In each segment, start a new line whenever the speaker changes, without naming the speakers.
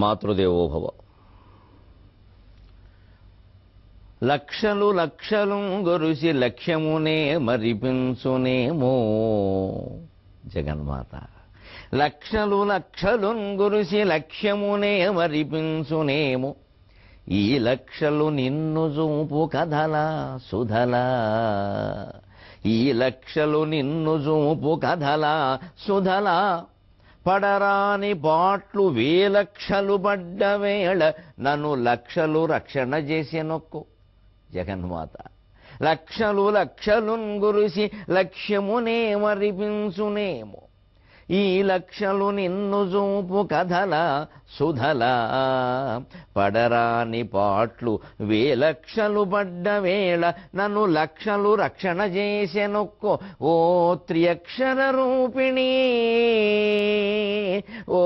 మాతృదేవోభవ. లక్షలు లక్షలు గొరుసి లక్ష్యమునే మరిపించునేమో జగన్మాత. లక్షలు లక్షలు గురుసి లక్ష్యమునే మరిపించునేమో. ఈ లక్షలు నిన్ను చూపు కథలా సుధలా. ఈ లక్షలు నిన్ను చూపు కథలా సుధలా. పడరాని పాట్లు వేలక్షలు పడ్డ వేళ నన్ను లక్షలు రక్షణ చేసెనొక్కు జగన్మాత. లక్షలు లక్షలు గురుసి లక్ష్యమునే మరిపించునేమో. ఈ లక్షలు నిన్ను చూపు కథల సుధల. పడరాని పాట్లు వేలక్షలు పడ్డ వేళ నన్ను లక్షలు రక్షణ చేసెనొక్కో. ఓ త్రియక్షర రూపిణి, ఓ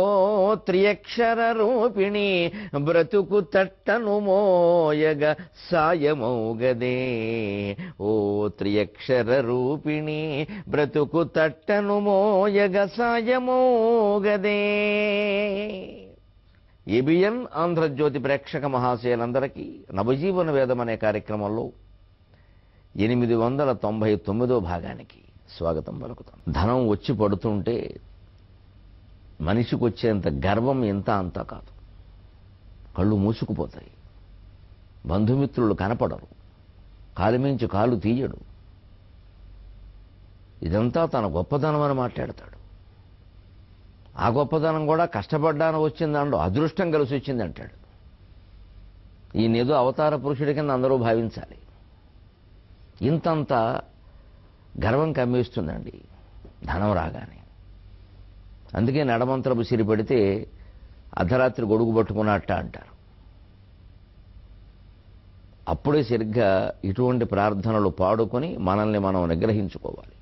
త్రియక్షర రూపిణి, బ్రతుకు తట్టను మోయగ సాయమౌగదే. ఓ త్రియక్షర రూపిణి, బ్రతుకు తట్టను మోయగ సాయమౌగదే. ఏబిఎన్ ఆంధ్రజ్యోతి ప్రేక్షక మహాశయులందరికీ నవజీవన వేదం అనే కార్యక్రమంలో 899వ భాగానికి స్వాగతం పలుకుతాం. ధనం వచ్చి పడుతుంటే మనిషికి వచ్చేంత గర్వం ఎంత అంతా కాదు. కళ్ళు మూసుకుపోతాయి, బంధుమిత్రులు కనపడరు, కాలుమించి కాలు తీయడు. ఇదంతా తన గొప్పతనం అని మాట్లాడతాడు. ఆ గొప్పతనం కూడా కష్టపడ్డాను వచ్చిందండు, అదృష్టం కలిసి వచ్చింది అంటాడు. ఈయనేదో అవతార పురుషుడి కింద అందరూ భావించాలి. ఇంతంత గర్వం కమ్మేస్తుందండి ధనం రాగానే. అందుకే నడమంత్రపు సిరి పెడితే అర్ధరాత్రి గొడుగు పట్టుకున్నట్ట అంటారు. అప్పుడే సరిగ్గా ఇటువంటి ప్రార్థనలు పాడుకొని మనల్ని మనం నిగ్రహించుకోవాలి.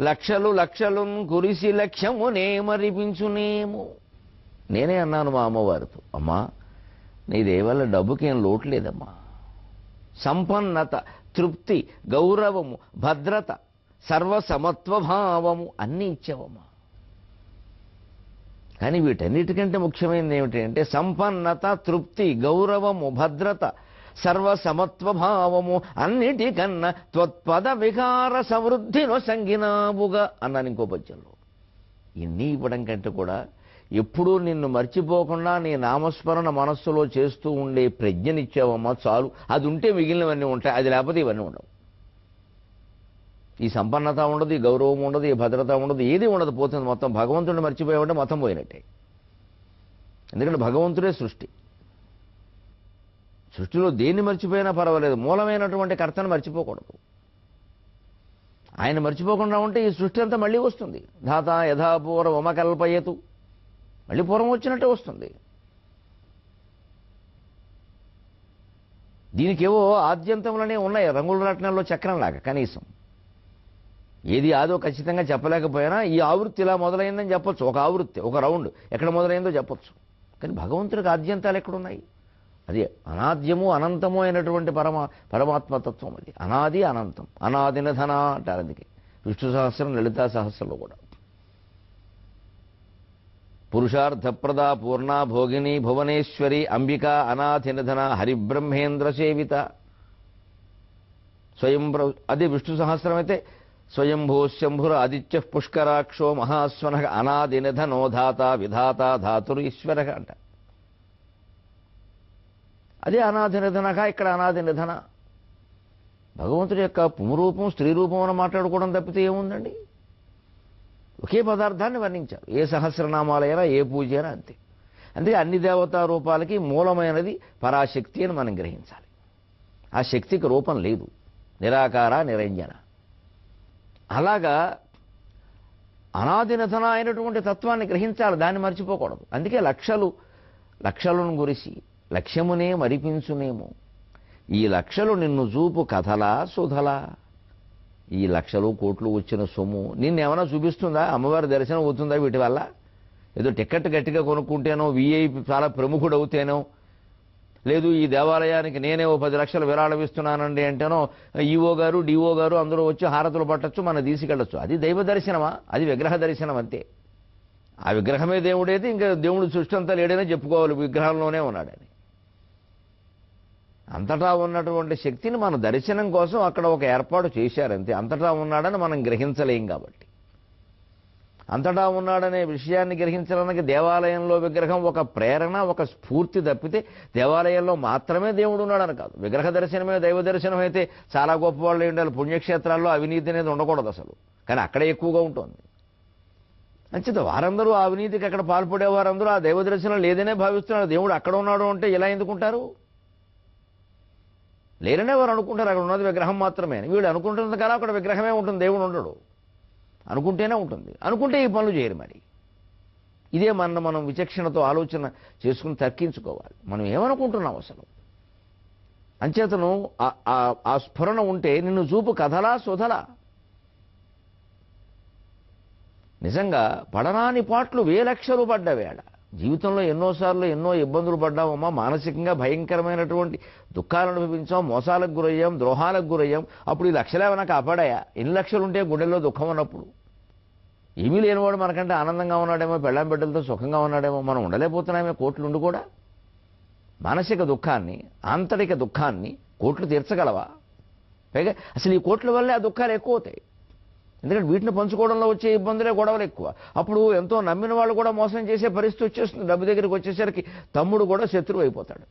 లక్షలు లక్షలు కురిసి లక్ష్యమునే మరిపించునేమో. నేనే అన్నాను మా అమ్మవారితో, అమ్మా నీ దేవల్ల డబ్బుకేం లోటు లేదమ్మా. సంపన్నత, తృప్తి, గౌరవము, భద్రత, సర్వసమత్వభావము అన్నీ ఇచ్చావమ్మా. కానీ వీటన్నిటికంటే ముఖ్యమైనది ఏమిటంటే సంపన్నత, తృప్తి, గౌరవము, భద్రత, సర్వసమత్వభావము అన్నిటికన్నా త్వత్పద వికార సమృద్ధిలో సంగినావుగా అన్నాను ఇంకో పద్యంలో. ఇన్ని ఇవ్వడం కంటే కూడా ఎప్పుడూ నిన్ను మర్చిపోకుండా నీ నామస్మరణ మనస్సులో చేస్తూ ఉండే ప్రజ్ఞనిచ్చావమ్మా చాలు. అది ఉంటే మిగిలినవన్నీ ఉంటాయి, అది లేకపోతే ఇవన్నీ ఉండవు. ఈ సంపన్నత ఉండదు, ఈ గౌరవం ఉండదు, ఈ భద్రత ఉండదు, ఏది ఉండదు, పోతుంది మొత్తం. భగవంతుడిని మర్చిపోయామంటే మొత్తం పోయినట్టే. ఎందుకంటే భగవంతుడే సృష్టి. సృష్టిలో దేన్ని మర్చిపోయినా పర్వాలేదు, మూలమైనటువంటి కర్తను మర్చిపోకూడదు. ఆయన మర్చిపోకుండా ఉంటే ఈ సృష్టి అంతా మళ్ళీ వస్తుంది. ధాత యథాపూర్వమ కల్పయతు, మళ్ళీ పూర్వం వచ్చినట్టే వస్తుంది. దీనికేవో ఆద్యంతములనే ఉన్నాయి, రంగుల రత్నాల్లో చక్రంలాగా. కనీసం ఏది ఆదో ఖచ్చితంగా చెప్పలేకపోయినా ఈ ఆవృత్తి ఇలా మొదలైందని చెప్పొచ్చు. ఒక ఆవృత్తి, ఒక రౌండ్ ఎక్కడ మొదలైందో చెప్పొచ్చు. కానీ భగవంతుడికి ఆద్యంతాలు ఎక్కడున్నాయి? అది అనాద్యము అనంతము అయినటువంటి పరమాత్మతత్వం. అది అనాది అనంతం. అనాది నిధన అంటారు. అందుకే విష్ణు సహస్రం, లలితా సహస్రంలో కూడా పురుషార్థప్రద పూర్ణ భోగిని భువనేశ్వరి అంబిక అనాథి నిధన హరిబ్రహ్మేంద్ర సేవిత స్వయం. అదే విష్ణు సహస్రం అయితే స్వయంభూ శంభుర ఆదిత్య పుష్కరాక్షో మహాస్వన అనాది నిధనోధాత విధాత ధాతురు ఈశ్వర అంట. అదే అనాది నిధనక, ఇక్కడ అనాది నిధన. భగవంతుడి యొక్క పుంరూపం స్త్రీ రూపం అని మాట్లాడుకోవడం తప్పితే ఏముందండి? ఒకే పదార్థాన్ని వర్ణించారు. ఏ సహస్రనామాలైనా, ఏ పూజ అయినా అంతే. అందుకే అన్ని దేవతా రూపాలకి మూలమైనది పరాశక్తి అని మనం గ్రహించాలి. ఆ శక్తికి రూపం లేదు, నిరాకార నిరంజన. అలాగా అనాది నిధన అయినటువంటి తత్వాన్ని గ్రహించాలి, దాన్ని మర్చిపోకూడదు. అందుకే లక్షలను గురిసి లక్ష్యమునే మరిపించునేమో. ఈ లక్షలు నిన్ను చూపు కథలా సుధలా. ఈ లక్షలు కోట్లు వచ్చిన సొమ్ము నిన్నేమైనా చూపిస్తుందా? అమ్మవారి దర్శనం అవుతుందా వీటి వల్ల? ఏదో టికెట్ గట్టిగా కొనుక్కుంటేనో, వీఐపీ చాలా ప్రముఖుడు అవుతేనో, లేదు ఈ దేవాలయానికి నేనే ఓ 10 లక్షలు విరాళం ఇస్తున్నానండి అంటేనో ఈఓ గారు డిఓ గారు అందరూ వచ్చి హారతులు పట్టచ్చు, మనం తీసుకెళ్ళచ్చు. అది దైవ దర్శనమా? అది విగ్రహ దర్శనం అంతే. ఆ విగ్రహమే దేవుడైతే ఇంకా దేవుడు సృష్టి అంతా లేడనే చెప్పుకోవాలి, విగ్రహంలోనే ఉన్నాడని. అంతటా ఉన్నటువంటి శక్తిని మన దర్శనం కోసం అక్కడ ఒక ఏర్పాటు చేశారంతే. అంతటా ఉన్నాడని మనం గ్రహించలేం కాబట్టి. అంతటా ఉన్నాడనే విషయాన్ని గ్రహించడానికి దేవాలయంలో విగ్రహం ఒక ప్రేరణ, ఒక స్ఫూర్తి తప్పితే దేవాలయంలో మాత్రమే దేవుడు ఉన్నాడని కాదు. విగ్రహ దర్శనమే దైవ దర్శనం అయితే చాలా గొప్పవాళ్ళు ఉండాలి. పుణ్యక్షేత్రాల్లో అవినీతి అనేది ఉండకూడదు అసలు, కానీ అక్కడే ఎక్కువగా ఉంటుంది. అంచేత వారందరూ ఆ అవినీతికి అక్కడ పాల్పడే వారందరూ ఆ దైవ దర్శనం లేదనే భావిస్తున్నారు. దేవుడు అక్కడ ఉన్నాడు అంటే ఎలా ఎందుకుంటారు? లేరనే వారు అనుకుంటారు అక్కడ ఉన్నది విగ్రహం మాత్రమే. వీళ్ళు అనుకుంటున్నది కదా అక్కడ విగ్రహమే ఉంటుంది, దేవుడు ఉండడు. అనుకుంటేనే ఉంటుంది. అనుకుంటే ఈ పనులు చేయరు. మరి ఇదే మనం విచక్షణతో ఆలోచన చేసుకుని తర్కించుకోవాలి. మనం ఏమనుకుంటున్నాం అసలు. అంచేతను ఆ స్ఫురణ ఉంటే నిన్ను చూపు కథలా సుధలా. నిజంగా పడరాని పాటలు వేలక్షలు పడ్డ వేళ. జీవితంలో ఎన్నోసార్లు ఎన్నో ఇబ్బందులు పడ్డామమ్మా. మానసికంగా భయంకరమైనటువంటి దుఃఖాలను అనుభవించాం, మోసాలకు గురయ్యాం, ద్రోహాలకు గురయ్యాం. అప్పుడు ఈ లక్షలు ఏమైనా కాపాడాయా? ఎన్ని లక్షలు ఉంటే గుండెల్లో దుఃఖం ఉన్నప్పుడు? ఏమీ లేనివాడు మనకంటే ఆనందంగా ఉన్నాడేమో, పెళ్ళాం బిడ్డలతో సుఖంగా ఉన్నాడేమో. మనం ఉండలేకపోతున్నామే కోట్లు ఉండి కూడా. మానసిక దుఃఖాన్ని, ఆంతరిక దుఃఖాన్ని కోట్లు తీర్చగలవా? పైగా అసలు ఈ కోట్ల వల్లే ఆ దుఃఖాలు ఎక్కువ అవుతాయి. ఎందుకంటే వీటిని పంచుకోవడంలో వచ్చే ఇబ్బందులే, గొడవలు ఎక్కువ. అప్పుడు ఎంతో నమ్మిన వాళ్ళు కూడా మోసం చేసే పరిస్థితి వచ్చేస్తుంది. డబ్బు దగ్గరికి వచ్చేసరికి తమ్ముడు కూడా శత్రువు అయిపోతాడు,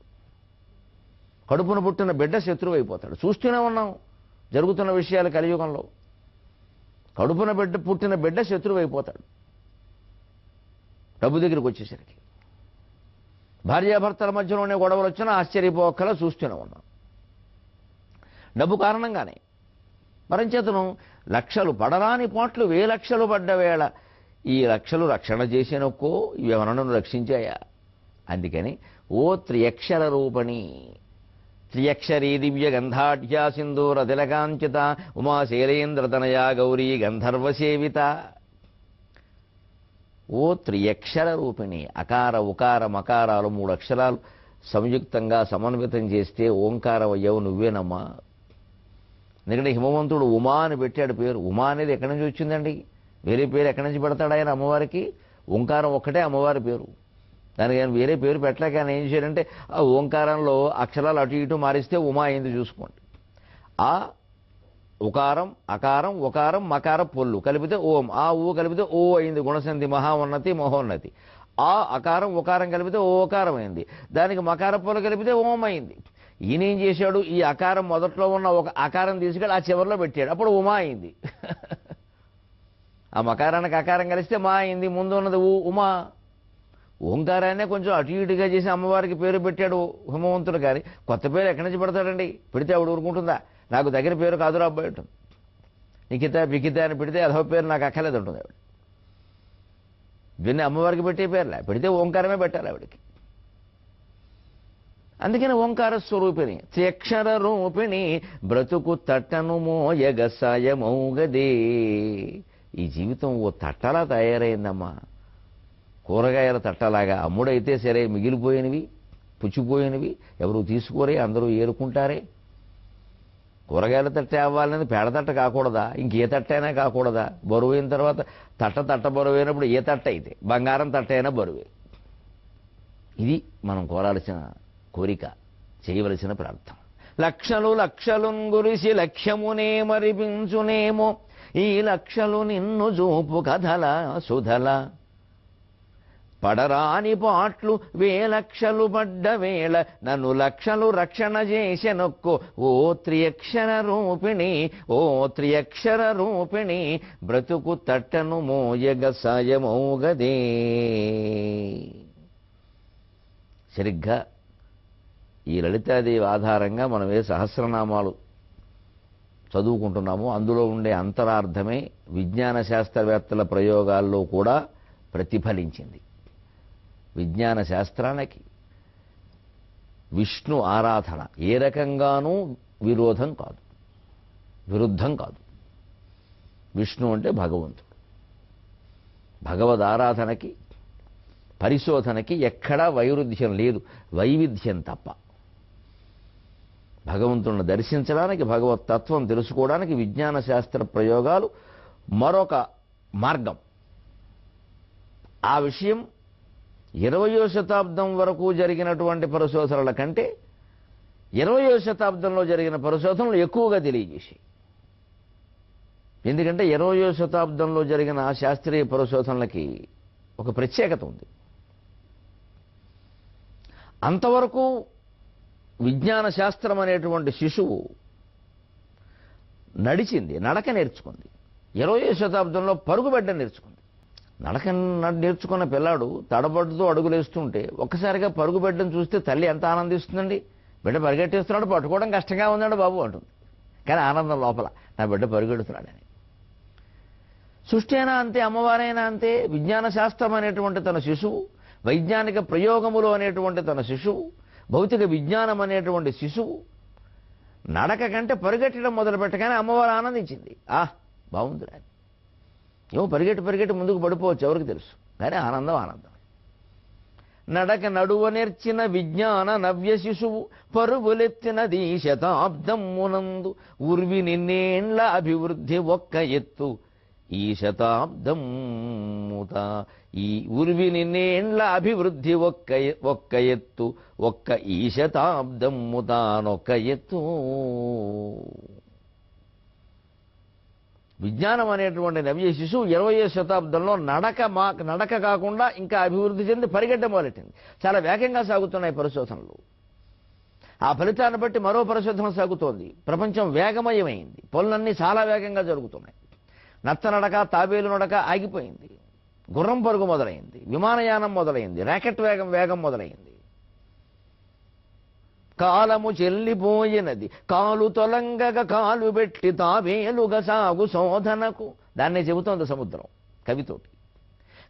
కడుపున పుట్టిన బిడ్డ శత్రువు అయిపోతాడు. చూస్తూనే ఉన్నాం జరుగుతున్న విషయాలు కలియుగంలో. కడుపున పుట్టిన బిడ్డ శత్రువు అయిపోతాడు డబ్బు దగ్గరికి వచ్చేసరికి. భార్యాభర్తల మధ్యలోనే గొడవలు వచ్చినా ఆశ్చర్యపోకలా చూస్తూనే ఉన్నాం, డబ్బు కారణంగానే. మరంచేతను లక్షలు పడరాని పాటలు వేలక్షలు పడ్డ వేళ ఈ లక్షలు రక్షణ చేసేనొక్కో ఇవేమనను రక్షించాయా? అందుకని ఓ త్రియక్షర రూపణి, త్రియక్షరీ దివ్య గంధాఢ్యా సింధూర తిలకాంచిత ఉమాశైలేంద్రతనయా గౌరీ గంధర్వసేవిత. ఓ త్రియక్షర రూపిణి. అకార ఉకార మకారాలు 3 అక్షరాలు సంయుక్తంగా సమన్వితం చేస్తే ఓంకారం అయ్యవు నువ్వేనమ్మా. ఎందుకంటే హిమవంతుడు ఉమా అని పెట్టాడు పేరు. ఉమా అనేది ఎక్కడి నుంచి వచ్చిందండి? వేరే పేరు ఎక్కడి నుంచి పెడతాడు ఆయన అమ్మవారికి? ఓంకారం ఒక్కటే అమ్మవారి పేరు. దానికి ఆయన వేరే పేరు పెట్టలేక ఆయన ఏం చేయాలంటే ఆ ఓంకారంలో అక్షరాలు అటు ఇటు మారిస్తే ఉమా అయింది చూసుకోండి. ఆ ఉకారం అకారం ఉకారం మకారం పొల్లు కలిపితే ఓం, ఆ ఊ కలిపితే ఓ అయింది గుణసంధి మహాోన్నతి మహోన్నతి. ఆ అకారం ఉకారం కలిపితే ఓకారం అయింది, దానికి మకార పొల్లు కలిపితే ఓం అయింది. ఈయనేం చేశాడు? ఈ అకారం మొదట్లో ఉన్న ఒక అకారం తీసుకెళ్ళి ఆ చివరిలో పెట్టాడు, అప్పుడు ఉమా అయింది. ఆ మకారానికి అకారం కలిస్తే మా అయింది, ముందు ఉన్నది ఉమా. ఓంకారాన్నే కొంచెం అటు ఇటుగా చేసి అమ్మవారికి పేరు పెట్టాడు హిమవంతుడు. కానీ కొత్త పేరు ఎక్కడి నుంచి పెడతాడండి? పెడితే ఆవిడ ఊరుకుంటుందా? నాకు దగ్గర పేరు కాదురా అబ్బాయి ఉంటుంది. నిఖిత విఖిత అని పెడితే అదొక పేరు నాకు అక్కర్లేదు ఉంటుంది ఆవిడ. ఇవన్నీ అమ్మవారికి పెట్టే పేర్లే, పెడితే ఓంకారమే పెట్టాలి ఆవిడకి. అందుకని ఓంకార స్వరూపిణి, త్రియక్షర రూపిణి, బ్రతుకు తట్టను మోయగ సాయమౌగదే. ఈ జీవితం ఓ తట్టలా తయారైందమ్మా, కూరగాయల తట్టలాగా. అమ్ముడైతే సరే మిగిలిపోయినవి పుచ్చిపోయినవి ఎవరు తీసుకోరే, అందరూ ఏరుకుంటారే. కూరగాయల తట్ట అవ్వాలని పేడ తట్ట కాకూడదా? ఇంకే తట్ట అయినా కాకూడదా? బరువు అయిన తర్వాత తట్ట బరువు అయినప్పుడు ఏ తట్ట అయితే బంగారం తట్ట అయినా బరువే. ఇది మనం కోరాల్సిన కోరిక, చేయవలసిన ప్రార్థన. లక్షలు లక్షలున్ గురిసి లక్ష్యమునే మరిపించునేమో, ఈ లక్షలు నిన్ను చూపు కథల సుధల. పడరాని పాట్లు వేలక్షలు పడ్డ వేళ నన్ను లక్షలు రక్షణ చేసెనొక్కో. ఓ త్రియక్షర రూపిణి, ఓ త్రియక్షర రూపిణి, బ్రతుకు తట్టను మోయగ సాయమౌగదే. సరిగ్గా ఈ లలితాదేవి ఆధారంగా మనం ఏ సహస్రనామాలు చదువుకుంటున్నామో అందులో ఉండే అంతరార్థమే విజ్ఞాన శాస్త్రవేత్తల ప్రయోగాల్లో కూడా ప్రతిఫలించింది. విజ్ఞాన శాస్త్రానికి విష్ణు ఆరాధన ఏ రకంగానూ విరోధం కాదు, విరుద్ధం కాదు. విష్ణు అంటే భగవంతుడు. భగవద్ ఆరాధనకి పరిశోధనకి ఎక్కడా వైరుధ్యం లేదు, వైవిధ్యం తప్ప. భగవంతుడిని దర్శించడానికి, భగవత్ తత్వం తెలుసుకోవడానికి విజ్ఞాన శాస్త్ర ప్రయోగాలు మరొక మార్గం. ఆ విషయం 20వ శతాబ్దం వరకు జరిగినటువంటి పరిశోధనల కంటే 20వ శతాబ్దంలో జరిగిన పరిశోధనలు ఎక్కువగా తెలియజేశాయి. ఎందుకంటే 20వ శతాబ్దంలో జరిగిన శాస్త్రీయ పరిశోధనలకి ఒక ప్రత్యేకత ఉంది. అంతవరకు విజ్ఞాన శాస్త్రం అనేటువంటి శిశువు నడక నేర్చుకుంది. 20వ శతాబ్దంలో పరుగుబెట్టడం నేర్చుకుంది. నడక నేర్చుకున్న పిల్లాడు తడబడుతూ అడుగులేస్తుంటే ఒక్కసారిగా పరుగుబెట్టడం చూస్తే తల్లి ఎంత ఆనందిస్తుందండి. బిడ్డ పరిగెట్టేస్తున్నాడు, పట్టుకోవడం కష్టంగా ఉందండి బాబు అంటుంది. కానీ ఆనందం లోపల, నా బిడ్డ పరుగెడుతున్నాడని. సృష్టి అయినా అంతే, అమ్మవారైనా అంతే. విజ్ఞాన శాస్త్రం అనేటువంటి తన శిశువు, వైజ్ఞానిక ప్రయోగములు అనేటువంటి తన శిశువు, భౌతిక విజ్ఞానం అనేటువంటి శిశువు నడక కంటే పరిగెట్టడం మొదలుపెట్టగానే అమ్మవారు ఆనందించింది. బాగుందిరా. ఏమో పరిగెట్టి ముందుకు పడిపోవచ్చు, ఎవరికి తెలుసు, కానీ ఆనందం. నడక నడువ నేర్చిన విజ్ఞాన నవ్య శిశువు పరుగులెత్తినది శతాబ్దమునందు ఉర్వి నిన్నేండ్ల అభివృద్ధి ఒక్క ఎత్తు ఈ శతాబ్దముత ఈ ఉర్వి నిన్నేండ్ల అభివృద్ధి ఒక్క ఎత్తు ఒక్క ఈ శతాబ్దముతానొక్క ఎత్తు. విజ్ఞానం అనేటువంటి నవ్య శిశువు 20వ శతాబ్దంలో నడక కాకుండా ఇంకా అభివృద్ధి చెంది పరిగెట్టడం మొదలెట్టింది. చాలా వేగంగా సాగుతున్నాయి పరిశోధనలు. ఆ ఫలితాన్ని బట్టి మరో పరిశోధన సాగుతోంది. ప్రపంచం వేగమయమైంది. పనులన్నీ చాలా వేగంగా జరుగుతున్నాయి. నత్త నడక, తాబేలు నడక ఆగిపోయింది. గుర్రం పరుగు మొదలైంది. విమానయానం మొదలైంది. రాకెట్ వేగం మొదలైంది. కాలము చెల్లిపోయినది కాలు తొలంగగ కాలు పెట్టి తావేలుగ సాగు శోధనకు. దాన్నే చెబుతోంది సముద్రం కవితోటి.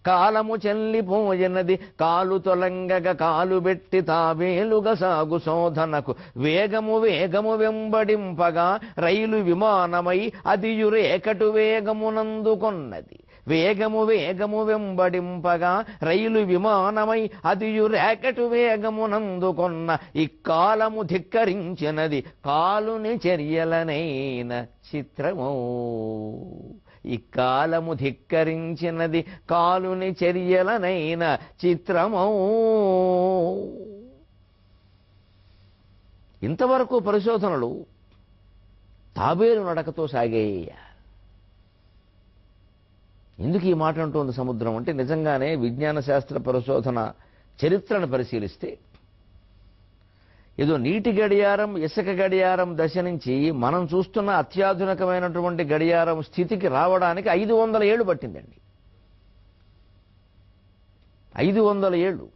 కాలము చెల్లిపోయినది కాలు తొలంగగ కాలు పెట్టి తావేలుగ సాగు శోధనకు వేగము వెంబడింపగా రైలు విమానమై అదియు రేకటు వేగమునందుకొన్నది. వేగము వెంబడింపగా రైలు విమానమై అదియు రేకటు వేగమునందుకొన్న ఇక్కాలము ధిక్కరించినది కాలుని చర్యలనైన చిత్రమో. ఇక్కాలము ధిక్కరించినది కాలుని చర్యలనైన చిత్రమో. ఇంతవరకు పరిశోధనలు తాబేలు నడకతో సాగేయ. ఎందుకు ఈ మాట అంటోంది సముద్రం అంటే, నిజంగానే విజ్ఞాన శాస్త్ర పరిశోధన చరిత్రను పరిశీలిస్తే ఏదో నీటి గడియారం, ఇసుక గడియారం దశ నుంచి మనం చూస్తున్న అత్యాధునికమైనటువంటి గడియారం స్థితికి రావడానికి 500 ఏళ్ళు పట్టిందండి. 500 ఏళ్ళు.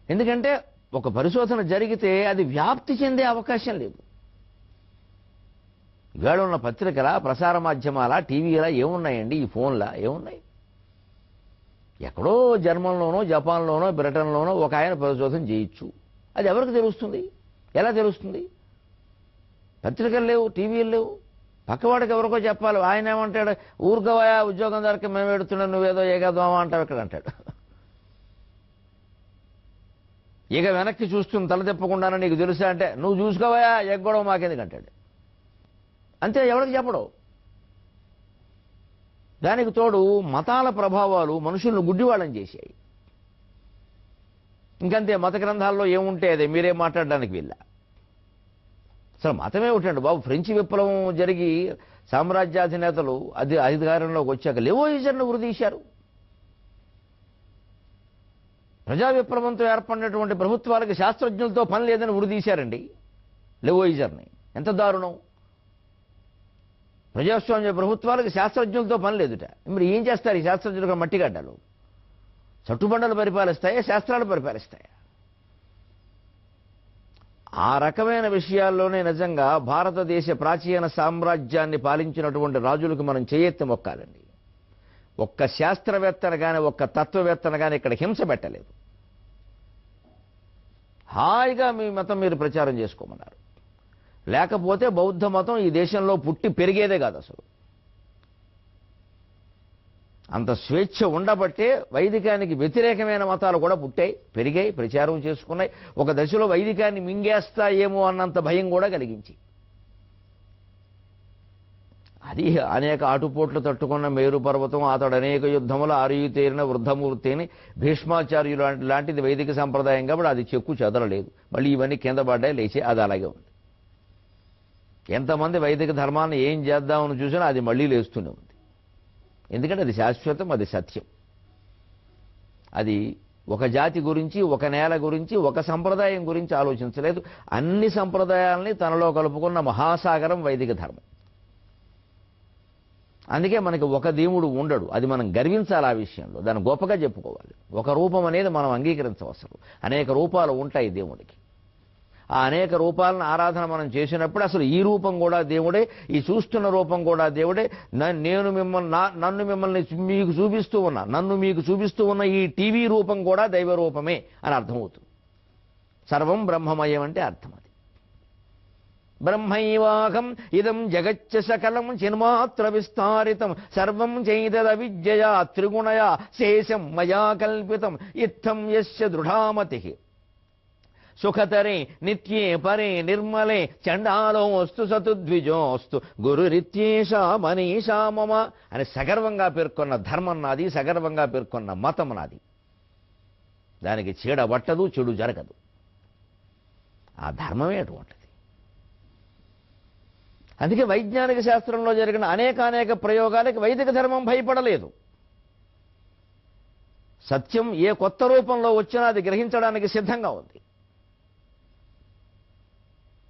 ఎందుకంటే ఒక పరిశోధన జరిగితే అది వ్యాప్తి చెందే అవకాశం లేదు. ఇవాళ ఉన్న పత్రికల, ప్రసార మాధ్యమాల, టీవీలా ఏమున్నాయండి? ఈ ఫోన్లా ఏమున్నాయి? ఎక్కడో జర్మన్లోనో, జపాన్లోనో, బ్రిటన్లోనో ఒక ఆయన పరిశోధన చేయొచ్చు. అది ఎవరికి తెలుస్తుంది? ఎలా తెలుస్తుంది? పత్రికలు లేవు, టీవీలు లేవు. పక్కవాడికి ఎవరికో చెప్పాలి. ఆయన ఏమంటాడు? ఊరుకోవా, ఉద్యోగం దొరక మేము పెడుతున్నాం, నువ్వేదో ఏగద్వామా అంటావు ఇక్కడ అంటాడు. ఇక వెనక్కి చూస్తుంది తల తిప్పకుండానే, నీకు తెలుసా అంటే, నువ్వు చూసుకోవా, ఎగ్గొడవ మాకెందుకు అంటాడు. అంతే, ఎవరికి చెప్పడం. దానికి తోడు మతాల ప్రభావాలు మనుషులను గుడ్డివాళ్ళని చేశాయి. ఇంకంతే, మత గ్రంథాల్లో ఏముంటే అదే, మీరేం మాట్లాడడానికి వీళ్ళ. అసలు మతమే ఉంటండి బాబు. ఫ్రెంచ్ విప్లవం జరిగి సామ్రాజ్యాధినేతలు అధికారంలోకి వచ్చాక లెవోయిజర్ను ఉరిదీశారు. ప్రజా విప్లవంతో ఏర్పడినటువంటి ప్రభుత్వాలకి శాస్త్రజ్ఞులతో పని లేదని ఉరిదీశారండి లెవోయిజర్ని. ఎంత దారుణం! ప్రజాస్వామ్య ప్రభుత్వాలకు శాస్త్రజ్ఞులతో పని లేదుట. మరి ఏం చేస్తారు ఈ శాస్త్రజ్ఞులకు? మట్టిగడ్డలు, చట్టుబండలు పరిపాలిస్తాయా, శాస్త్రాలు పరిపాలిస్తాయా? ఆ రకమైన విషయాల్లోనే నిజంగా భారతదేశ ప్రాచీన సామ్రాజ్యాన్ని పాలించినటువంటి రాజులకు మనం చేయెత్తి మొక్కాలండి. ఒక్క శాస్త్రవేత్తను కానీ, ఒక్క తత్వవేత్తను కానీ ఇక్కడ హింస పెట్టలేదు. హాయిగా మీ మతం మీరు ప్రచారం చేసుకోమన్నారు. లేకపోతే బౌద్ధ మతం ఈ దేశంలో పుట్టి పెరిగేదే కాదు అసలు. అంత స్వేచ్ఛ ఉండబట్టే వైదికానికి వ్యతిరేకమైన మతాలు కూడా పుట్టాయి, పెరిగాయి, ప్రచారం చేసుకున్నాయి. ఒక దశలో వైదికాన్ని మింగేస్తాయేమో అన్నంత భయం కూడా కలిగించి అది అనేక ఆటుపోట్లు తట్టుకున్న మేరు పర్వతం, అతడు అనేక యుద్ధములు ఆరుయుతేరిన వృద్ధమూర్తి అని భీష్మాచార్యులు లాంటిది వైదిక సంప్రదాయం కాబట్టి అది చెక్కు చెదరలేదు. మళ్ళీ ఇవన్నీ కింద పడ్డాయి, లేచి అది అలాగే ఉంది. ఎంతమంది వైదిక ధర్మాన్ని ఏం చేద్దామని చూసినా అది మళ్ళీ లేస్తూనే ఉంది. ఎందుకంటే అది శాశ్వతం, అది సత్యం. అది ఒక జాతి గురించి, ఒక నేల గురించి, ఒక సంప్రదాయం గురించి ఆలోచించలేదు. అన్ని సంప్రదాయాల్ని తనలో కలుపుకున్న మహాసాగరం వైదిక ధర్మం. అందుకే మనకి ఒక దేవుడు ఉండడు. అది మనం గర్వించాలి. ఆ విషయంలో దాన్ని గొప్పగా చెప్పుకోవాలి. ఒక రూపం అనేది మనం అంగీకరించవసరం. అనేక రూపాలు ఉంటాయి దేవుడికి. ఆ అనేక రూపాలను ఆరాధన మనం చేసినప్పుడు అసలు ఈ రూపం కూడా దేవుడే, ఈ చూస్తున్న రూపం కూడా దేవుడే. నన్ను మిమ్మల్ని మీకు చూపిస్తూ ఉన్న ఈ టీవీ రూపం కూడా దైవ రూపమే అని అర్థమవుతుంది. సర్వం బ్రహ్మమయం అంటే అర్థం అది. బ్రహ్మైవాహం ఇదం జగచ్చ సకలం చిన్మాత్ర విస్తారితం సర్వం చైతదవిద్యయా త్రిగుణయా శేషం మయా కల్పితం ఇత్థం యస్య దృఢామతి సుఖతరే నిత్యే పరే నిర్మలే చండాలోస్తు సతుద్విజోస్తు గురురిత్యేషా మనీషా మమ అని సగర్వంగా పేర్కొన్న ధర్మం నాది, సగర్వంగా పేర్కొన్న మతం నాది. దానికి చీడ పట్టదు, చెడు జరగదు. ఆ ధర్మమే అటువంటిది. అందుకే వైజ్ఞానిక శాస్త్రంలో జరిగిన అనేక ప్రయోగాలకి వైదిక ధర్మం భయపడలేదు. సత్యం ఏ కొత్త రూపంలో వచ్చినా అది గ్రహించడానికి సిద్ధంగా ఉంది.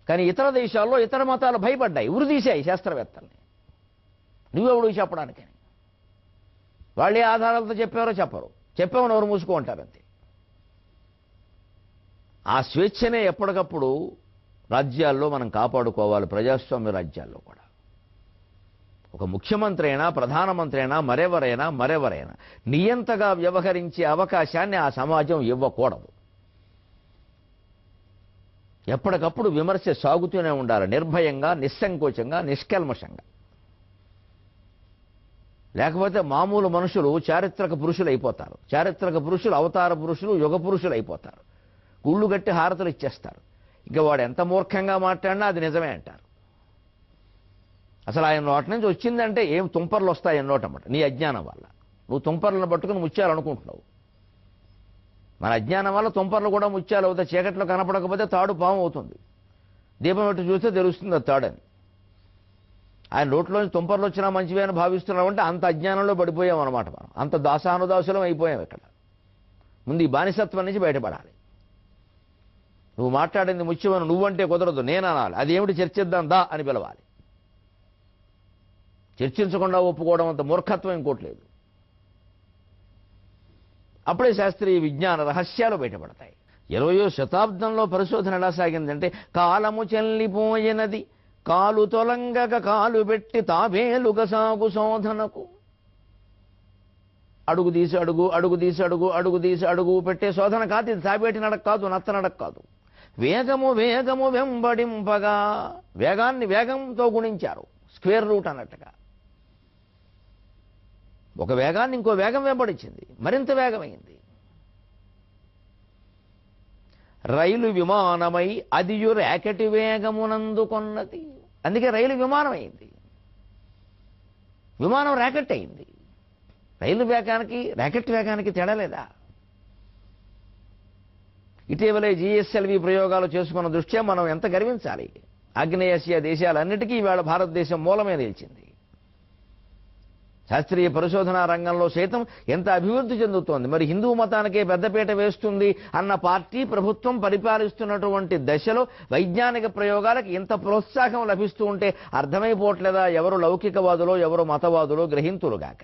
కానీ ఇతర దేశాల్లో ఇతర మతాలు భయపడ్డాయి, ఉరిదీశాయి శాస్త్రవేత్తల్ని. నువ్వెవడు చెప్పడానికని. వాళ్ళే ఆధారాలతో చెప్పారో చెప్పరు, చెప్పామని ఎవరు మూసుకుంటారంతే. ఆ స్వేచ్ఛనే ఎప్పటికప్పుడు రాజ్యాల్లో మనం కాపాడుకోవాలి. ప్రజాస్వామ్య రాజ్యాల్లో కూడా ఒక ముఖ్యమంత్రి అయినా, ప్రధానమంత్రి అయినా, మరెవరైనా నియంతగా వ్యవహరించే అవకాశాన్ని ఆ సమాజం ఇవ్వకూడదు. ఎప్పటికప్పుడు విమర్శ సాగుతూనే ఉండాలి, నిర్భయంగా, నిస్సంకోచంగా, నిష్కల్మషంగా. లేకపోతే మామూలు మనుషులు చారిత్రక పురుషులు అయిపోతారు. చారిత్రక పురుషులు అవతార పురుషులు, యుగ పురుషులు అయిపోతారు. గుళ్ళు గట్టి హారతులు ఇచ్చేస్తారు. ఇంకా వాడు ఎంత మూర్ఖంగా మాట్లాడినా అది నిజమే అంటారు. అసలు ఆయన నోటి నుంచి వచ్చిందంటే ఏం తుంపర్లు వస్తాయి నోటమాట, నీ అజ్ఞానం వల్ల. నువ్వు తుంపర్లను పట్టుకుని ముత్యాలనుకుంటున్నావు. మన అజ్ఞానం వల్ల తుంపర్లు కూడా ముత్యాలు అవుతాయి. చీకట్లో కనపడకపోతే తాడు పాము అవుతుంది. దీపం పెట్టి చూస్తే తెలుస్తుంది అది తాడని. ఆయన నోట్లోంచి తుంపర్లు వచ్చినా మంచివే అని భావిస్తున్నామంటే అంత అజ్ఞానంలో పడిపోయాం అనమాట. మనం అంత దాసానుదాసులం అయిపోయాం. ఇక్కడ ముందు ఈ బానిసత్వం నుంచి బయటపడాలి. నువ్వు మాట్లాడింది ముత్యమని నువ్వంటే కుదరదు, నేననాలి. అదేమిటి చర్చిద్దాం దా అని పిలవాలి. చర్చించకుండా ఒప్పుకోవడం అంత మూర్ఖత్వం ఇంకోటి లేదు. అప్పుడే శాస్త్రీయ విజ్ఞాన రహస్యాలు బయటపడతాయి. 20వ శతాబ్దంలో పరిశోధన ఎలా సాగిందంటే, కాలము చెల్లిపోయినది కాలు తొలంగక కాలు పెట్టి తాబేలుగ సాగు శోధనకు. అడుగు తీసి అడుగు, అడుగు తీసి అడుగు, అడుగు తీసి అడుగు పెట్టే శోధన కాదు ఇది. తాబేటి నడక కాదు, నత్త నడక కాదు. వేగము వెంబడింపగా, వేగాన్ని వేగంతో గుణించారు, స్క్వేర్ రూట్ అన్నట్టుగా. ఒక వేగాన్ని ఇంకో వేగం వెంబడించింది, మరింత వేగమైంది. రైలు విమానమై అదియు ర్యాకెట్ వేగమునందుకొన్నది. అందుకే రైలు విమానం అయింది. విమానం ర్యాకెట్ అయింది. రైలు వేగానికి ర్యాకెట్ వేగానికి తేడా లేదా? ఇటీవలే జిఎస్ఎల్వి ప్రయోగాలు చేసుకున్న దృష్ట్యా మనం ఎంత గర్వించాలి. ఆగ్నేయాసియా దేశాలన్నిటికీ ఇవాళ భారతదేశం మూలమే నిలిచింది. శాస్త్రీయ పరిశోధనా రంగంలో సైతం ఎంత అభివృద్ధి చెందుతోంది. మరి హిందూ మతానికే పెద్దపీట వేస్తుంది అన్న పార్టీ ప్రభుత్వం పరిపాలిస్తున్నటువంటి దశలో వైజ్ఞానిక ప్రయోగాలకు ఇంత ప్రోత్సాహం లభిస్తూ ఉంటే అర్థమైపోవట్లేదా ఎవరు లౌకికవాదులో ఎవరు మతవాదులో గ్రహింతులుగాక.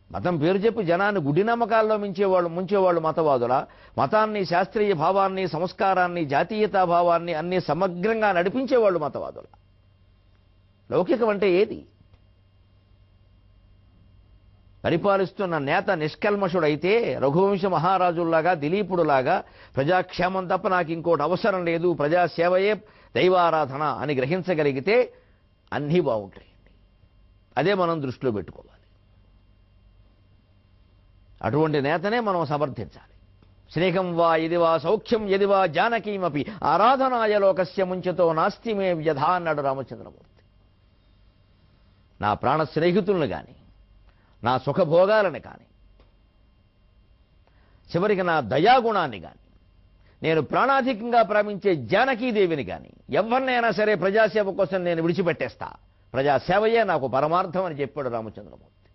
మతం పేరు చెప్పి జనాన్ని గుడి నమ్మకాల్లో ముంచేవాళ్ళు మతవాదుల. మతాన్ని, శాస్త్రీయ భావాన్ని, సంస్కారాన్ని, జాతీయతా భావాన్ని అన్ని సమగ్రంగా నడిపించేవాళ్ళు మతవాదుల. లౌకికం అంటే ఏది? పరిపాలిస్తున్న నేత నిష్కల్మషుడైతే రఘువంశ మహారాజుల్లాగా, దిలీపుడులాగా ప్రజాక్షేమం తప్ప నాకు ఇంకోటి అవసరం లేదు, ప్రజాసేవయే దైవారాధన అని గ్రహించగలిగితే అన్నీ బాగుంటాయండి. అదే మనం దృష్టిలో పెట్టుకోవాలి. అటువంటి నేతనే మనం సమర్థించాలి. స్నేహం వా ఇది వా సౌఖ్యం యది వా జానకీమపి ఆరాధనాయ లోకస్య ముంచతో నాస్తి మే వ్యధ అన్నాడు రామచంద్రమూర్తి. నా ప్రాణ స్నేహితులను కానీ, నా సుఖభోగాలను కానీ, చివరికి నా దయాగుణాన్ని కానీ, నేను ప్రాణాధికంగా ప్రేమించే జానకీదేవిని కానీ ఎవరినైనా సరే ప్రజాసేవ కోసం నేను విడిచిపెట్టేస్తా, ప్రజాసేవయే నాకు పరమార్థం అని చెప్పాడు రామచంద్రమూర్తి.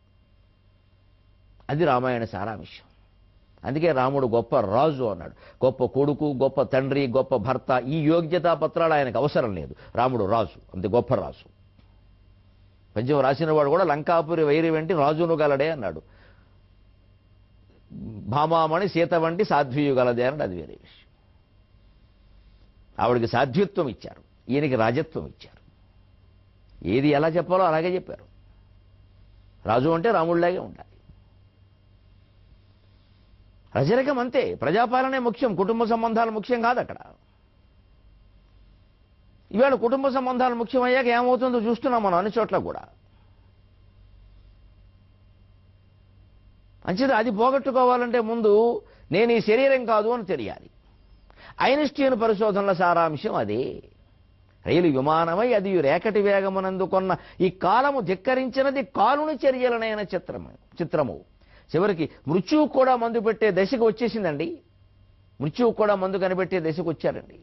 అది రామాయణ సారాంశం. అందుకే రాముడు గొప్ప రాజు అన్నాడు. గొప్ప కొడుకు, గొప్ప తండ్రి, గొప్ప భర్త, ఈ యోగ్యతా పత్రాలు ఆయనకు అవసరం లేదు. రాముడు రాజు, అంతే గొప్ప రాజు. పద్యం రాసిన వాడు కూడా లంకాపురి వైరి వెంటి రాజును గలడే అన్నాడు. భామామణి సీత వంటి సాధ్వీయు గలదే అన్నాడు. అది వేరే విషయం. ఆవిడికి సాధ్విత్వం ఇచ్చారు, ఈయనకి రాజత్వం ఇచ్చారు. ఏది ఎలా చెప్పాలో అలాగే చెప్పారు. రాజు అంటే రాముడిలాగే ఉండాలి. రజరకం అంతే, ప్రజాపాలనే ముఖ్యం, కుటుంబ సంబంధాలు ముఖ్యం కాదు అక్కడ. ఇవాళ కుటుంబ సంబంధాలు ముఖ్యమయ్యాక ఏమవుతుందో చూస్తున్నాం మనం అన్ని చోట్ల కూడా. అంచేత అది పోగొట్టుకోవాలంటే ముందు నేను ఈ శరీరం కాదు అని తెలియాలి. ఐన్స్టీన్ పరిశోధనల సారాంశం అదే. రైలు విమానమై అది రేకటి వేగమునందుకొన్న ఈ కాలము ధిక్కరించినది కాలుని చర్యలనైన చిత్రము. చివరికి మృత్యువు కూడా మందు పెట్టే దశకు వచ్చేసిందండి. మృత్యువు కూడా మందు కనిపెట్టే దశకు వచ్చారండి.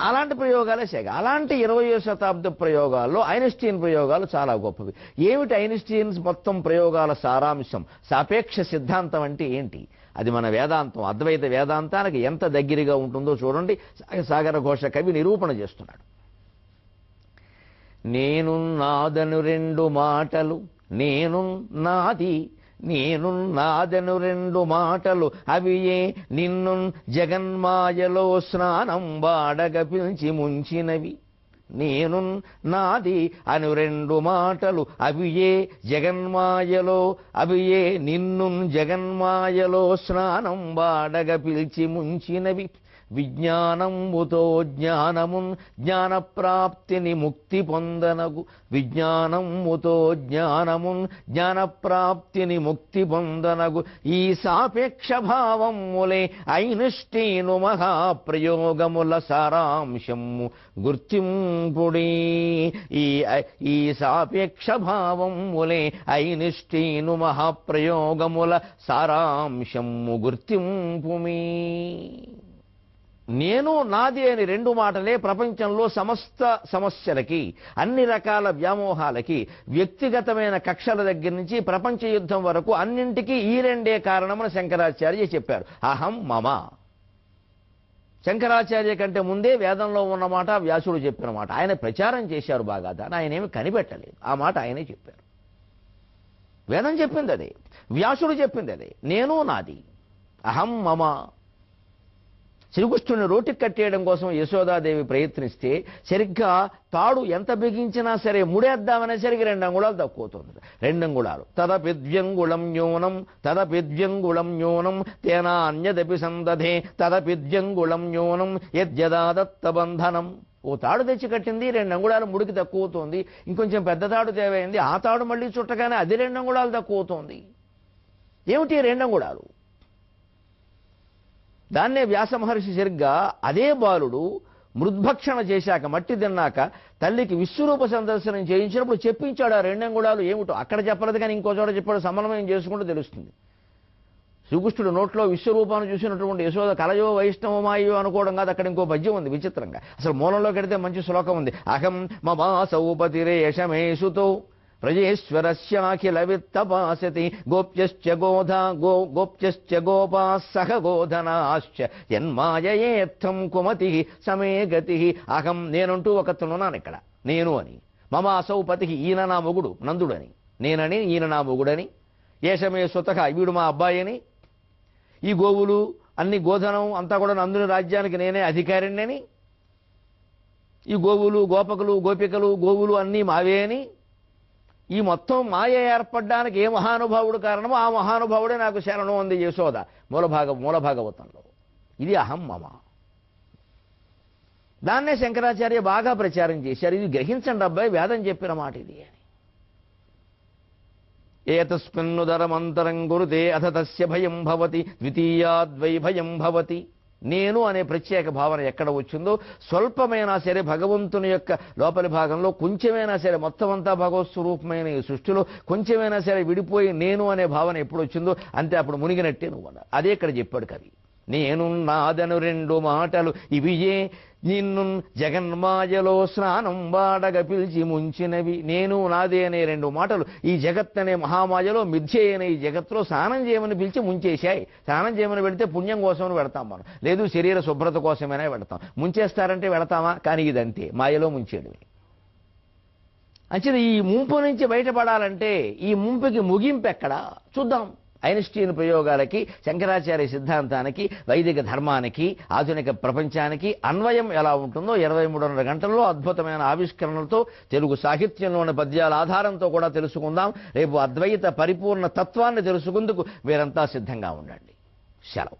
అలాంటి ప్రయోగాలే సేగ. అలాంటి 20వ శతాబ్ద ప్రయోగాల్లో ఐన్స్టీన్ ప్రయోగాలు చాలా గొప్పవి. ఏమిటి ఐన్స్టీన్ మొత్తం ప్రయోగాల సారాంశం? సాపేక్ష సిద్ధాంతం అంటే ఏంటి? అది మన వేదాంతం, అద్వైత వేదాంతానికి ఎంత దగ్గరగా ఉంటుందో చూడండి. సాగర ఘోష కవి నిరూపణ చేస్తున్నాడు. నేను నాదను రెండు మాటలు, నేను నాది, నేను నాదను రెండు మాటలు, అవి ఏ నిన్ను జగన్మాయలో స్నానం వాడగ పిలిచి ముంచినవి. నేను నాది అను రెండు మాటలు, అవి ఏ జగన్మాయలో, అవి ఏ నిన్ను జగన్మాయలో స్నానం వాడగ పిలిచి ముంచినవి. విజ్ఞానముతో జ్ఞానమున్ జ్ఞానప్రాప్తిని ముక్తి పొందనగు. విజ్ఞానముతో జ్ఞానమున్ జ్ఞానప్రాప్తిని ముక్తి పొందనగు. ఈ సాపేక్ష భావములే ఐన్స్టీను మహాప్రయోగముల సారాంశము గుర్తింపుడి. ఈ సాపేక్ష భావములే ఐన్స్టీను మహాప్రయోగముల సారాంశము గుర్తింపుమి. నేను నాది అని రెండు మాటలే ప్రపంచంలో సమస్త సమస్యలకి, అన్ని రకాల వ్యామోహాలకి, వ్యక్తిగతమైన కక్షల దగ్గర నుంచి ప్రపంచ యుద్ధం వరకు అన్నింటికీ ఈ రెండే కారణమని శంకరాచార్య చెప్పారు. అహం మమ. శంకరాచార్య కంటే ముందే వేదంలో ఉన్న మాట వ్యాసుడు చెప్పిన మాట. ఆయన ప్రచారం చేశారు బాగా, దాన్ని ఆయన ఏమి కనిపెట్టలేదు. ఆ మాట ఆయనే చెప్పారు. వేదం చెప్పింది అదే, వ్యాసుడు చెప్పింది అదే. నేను నాది, అహం మమ. శ్రీకృష్ణుని రోటికి కట్టేయడం కోసం యశోదాదేవి ప్రయత్నిస్తే సరిగ్గా తాడు ఎంత బిగించినా సరే ముడేద్దామనేసరికి 2 అంగుళాలు తక్కువవుతుంది. 2 అంగుళాలు. తదపిద్వ్యంగుళం న్యూనం తదపిద్వ్యంగుళం న్యూనం తేనా అన్యదపి సందధే తదపిద్వ్యంగుళం న్యూనం యద్యదాదత్త బంధనం. ఓ తాడు తెచ్చి కట్టింది, 2 అంగుళాలు ముడికి తక్కువవుతోంది. ఇంకొంచెం పెద్ద తాడు తేవైంది, ఆ తాడు మళ్ళీ చుట్టగానే అది 2 అంగుళాలు తక్కువవుతోంది. ఏమిటి 2 అంగుళాలు? దాన్నే వ్యాస మహర్షి సరిగ్గా అదే బాలుడు మృద్భక్షణ చేశాక, మట్టి తిన్నాక తల్లికి విశ్వరూప సందర్శనం చేయించినప్పుడు చెప్పించాడు ఆ 2 అంగుళాలు ఏమిటో. అక్కడ చెప్పలేదు కానీ ఇంకో చోట చెప్పాడు. సమన్వయం చేసుకుంటూ తెలుస్తుంది. శ్రీకృష్ణుడు నోట్లో విశ్వరూపాన్ని చూసినటువంటి యశోద కలయో వైష్ణవమాయో అనుకోవడం కాదు. అక్కడ ఇంకో పద్యం ఉంది విచిత్రంగా. అసలు మూలంలోకి వెడితే మంచి శ్లోకం ఉంది. అహం మమాసౌపతిరేషమేషుతో ప్రజేశ్వరస్యాఖిల విత్తపాసతి గోప్యశ్చ గోప్యశ్చ గోపాः సహ గోధనాశ్చ యన్మాయయేత్థం కుమతి సమే గతి. అహం నేనంటూ ఒకతనున్నాను ఇక్కడ, నేను అని. మమ అసౌపతి, ఈయన నా మొగుడు నందుడని. నేనని, ఈయన నా మొగుడని. ఏషమే సుతక, వీడు మా అబ్బాయిని. ఈ గోవులు అన్ని గోధనం అంతా కూడా నందుని రాజ్యానికి నేనే అధికారిని. ఈ గోవులు గోపకులు గోపికలు గోవులు అన్నీ మావే అని. ఈ మొత్తం మాయ ఏర్పడడానికి ఏ మహానుభావుడు కారణమో ఆ మహానుభావుడే నాకు శరణం అంది యశోద మూలభాగవతంలో. ఇది అహం మమ. దాన్నే శంకరాచార్య బాగా ప్రచారం చేశారు. ఇది గ్రహించండి అబ్బాయి, వేదం చెప్పిన మాట ఇది అని. ఏతస్మిన్నుదరమంతరం గురుతే అథ తస్య భయం భవతి ద్వితీయాద్వై భయం భవతి. నేను అనే ప్రత్యేక భావన ఎక్కడ వచ్చిందో, స్వల్పమైనా సరే భగవంతుని యొక్క లోపలి భాగంలో కొంచెమైనా సరే, మొత్తం అంతా భగవత్ స్వరూపమైన ఈ సృష్టిలో కొంచెమైనా సరే విడిపోయి నేను అనే భావన ఎప్పుడు వచ్చిందో అంతే అప్పుడు మునిగినట్టే నువ్వు అన్నారు. అదే ఇక్కడ చెప్పాడు కవి. నేను నాదను రెండు మాటలు ఇవియే నిన్ను జగన్మాయలో స్నానం వాడగ పిలిచి ముంచినవి. నేను నాదే అనే రెండు మాటలు ఈ జగత్ అనే మహామాయలో, మిథ్య అనే ఈ జగత్తులో స్నానం చేయమని పిలిచి ముంచేశాయి. స్నానం చేయమని పెడితే పుణ్యం కోసమని పెడతాం మనం, లేదు శరీర శుభ్రత కోసమైనా పెడతాం. ముంచేస్తారంటే వెళతామా? కానీ ఇదంతే, మాయలో ముంచేయడమే. అంచేది ఈ ముంపు నుంచి బయటపడాలంటే ఈ ముంపుకి ముగింపు ఎక్కడా చూద్దాం. ఐన్స్టీన్ ప్రయోగాలకి, శంకరాచార్య సిద్ధాంతానికి, వైదిక ధర్మానికి, ఆధునిక ప్రపంచానికి అన్వయం ఎలా ఉంటుందో 23:30 గంటల్లో అద్భుతమైన ఆవిష్కరణలతో తెలుగు సాహిత్యంలోని పద్యాల ఆధారంతో కూడా తెలుసుకుందాం. రేపు అద్వైత పరిపూర్ణ తత్వాన్ని తెలుసుకుందుకు మీరంతా సిద్ధంగా ఉండండి. సెలవు.